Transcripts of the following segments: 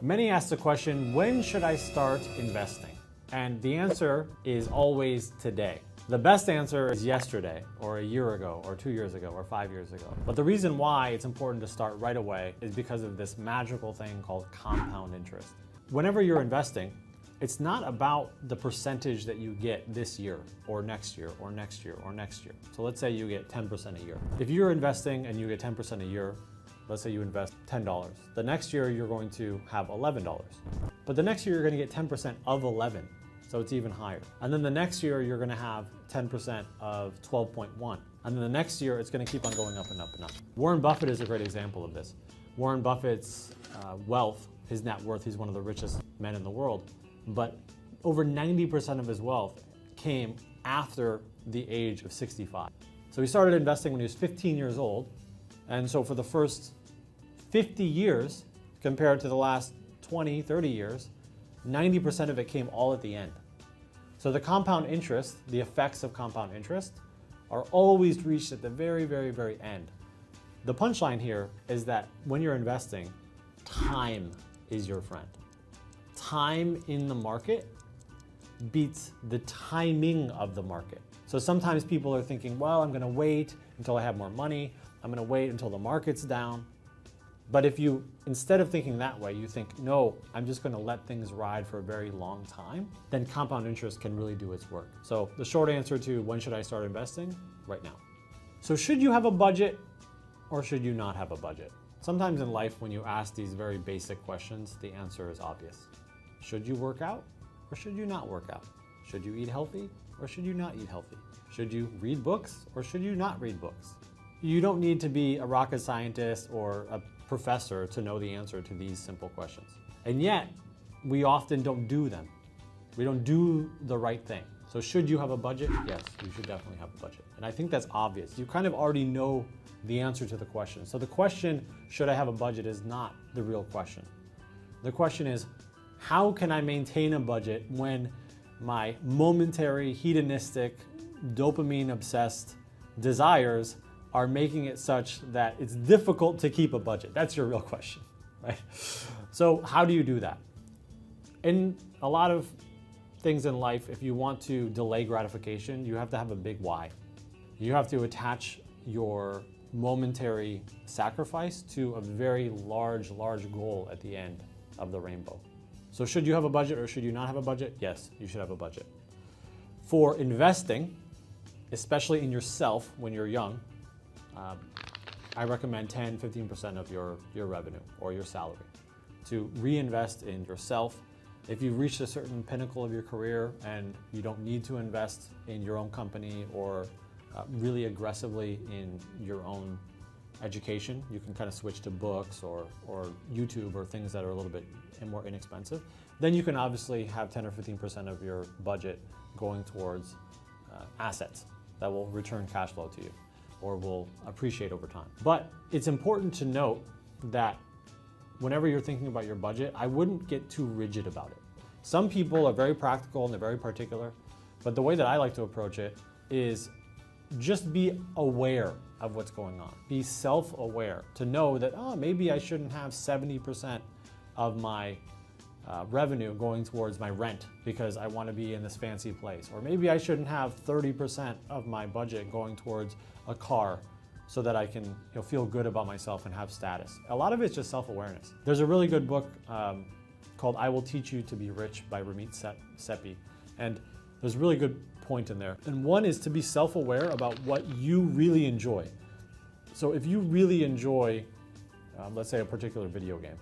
Many ask the question, when should I start investing? And the answer is always today. The best answer is yesterday, or a year ago, or 2 years ago, or 5 years ago. But the reason why it's important to start right away is because of this magical thing called compound interest. Whenever you're investing, it's not about the percentage that you get this year, or next year, or next year, or next year. So let's say you get 10% a year. If you're investing and you get 10% a year, let's say you invest $10. The next year you're going to have $11. But the next year you're going to get 10% of 11. So it's even higher. And then the next year you're going to have 10% of 12.1. And then the next year it's going to keep on going up and up and up. Warren Buffett is a great example of this. Warren Buffett's wealth, his net worth, he's one of the richest men in the world, but over 90% of his wealth came after the age of 65. So he started investing when he was 15 years old. And so for the first 50 years, compared to the last 20, 30 years, 90% of it came all at the end. So the compound interest, the effects of compound interest, are always reached at the very, very, very end. The punchline here is that when you're investing, time is your friend. Time in the market beats the timing of the market. So sometimes people are thinking, well, I'm gonna wait until I have more money. I'm gonna wait until the market's down. But if you, instead of thinking that way, you think, no, I'm just gonna let things ride for a very long time, then compound interest can really do its work. So the short answer to when should I start investing? Right now. So should you have a budget or should you not have a budget? Sometimes in life, when you ask these very basic questions, the answer is obvious. Should you work out or should you not work out? Should you eat healthy or should you not eat healthy? Should you read books or should you not read books? You don't need to be a rocket scientist or a professor to know the answer to these simple questions. And yet, we often don't do them. We don't do the right thing. So should you have a budget? Yes, you should definitely have a budget. And I think that's obvious. You kind of already know the answer to the question. So the question, should I have a budget, is not the real question. The question is, how can I maintain a budget when my momentary, hedonistic, dopamine-obsessed desires are making it such that it's difficult to keep a budget? That's your real question, right? So how do you do that? In a lot of things in life, if you want to delay gratification, you have to have a big why. You have to attach your momentary sacrifice to a very large goal at the end of the rainbow. So should you have a budget or should you not have a budget? Yes, you should have a budget. For investing, especially in yourself when you're young, I recommend 10-15% of your revenue or your salary to reinvest in yourself. If you've reached a certain pinnacle of your career and you don't need to invest in your own company or really aggressively in your own education, you can kind of switch to books or YouTube or things that are a little bit more inexpensive. Then you can obviously have 10 or 15% of your budget going towards assets that will return cash flow to you or will appreciate over time. But it's important to note that whenever you're thinking about your budget, I wouldn't get too rigid about it. Some people are very practical and they're very particular, but the way that I like to approach it is just be aware of what's going on. Be self-aware to know that, oh, maybe I shouldn't have 70% of my revenue going towards my rent because I want to be in this fancy place. Or maybe I shouldn't have 30% of my budget going towards a car so that I can feel good about myself and have status. A lot of it's just self-awareness. There's a really good book called I Will Teach You to Be Rich by Ramit Sethi. And there's a really good point in there. And one is to be self-aware about what you really enjoy. So if you really enjoy, let's say, a particular video game,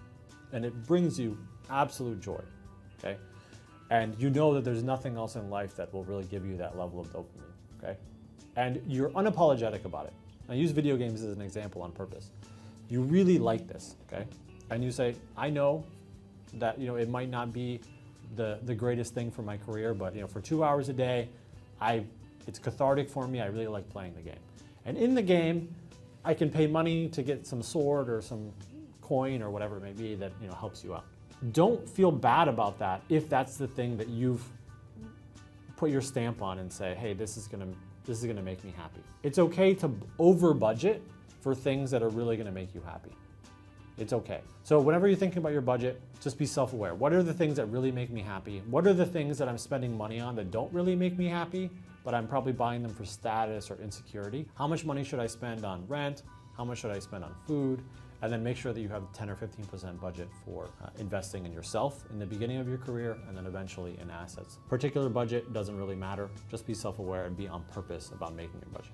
and it brings you absolute joy, okay? And you know that there's nothing else in life that will really give you that level of dopamine, okay? And you're unapologetic about it. I use video games as an example on purpose. You really like this, okay? And you say, I know that it might not be the greatest thing for my career, but for 2 hours a day, it's cathartic for me. I really like playing the game. And in the game, I can pay money to get some sword or some coin or whatever it may be that helps you out. Don't feel bad about that if that's the thing that you've put your stamp on and say, hey, this is gonna make me happy. It's okay to over budget for things that are really gonna make you happy. It's okay. So whenever you're thinking about your budget, just be self-aware. What are the things that really make me happy? What are the things that I'm spending money on that don't really make me happy, but I'm probably buying them for status or insecurity? How much money should I spend on rent? How much should I spend on food? And then make sure that you have 10 or 15% budget for investing in yourself in the beginning of your career and then eventually in assets. Particular budget doesn't really matter. Just be self-aware and be on purpose about making your budget.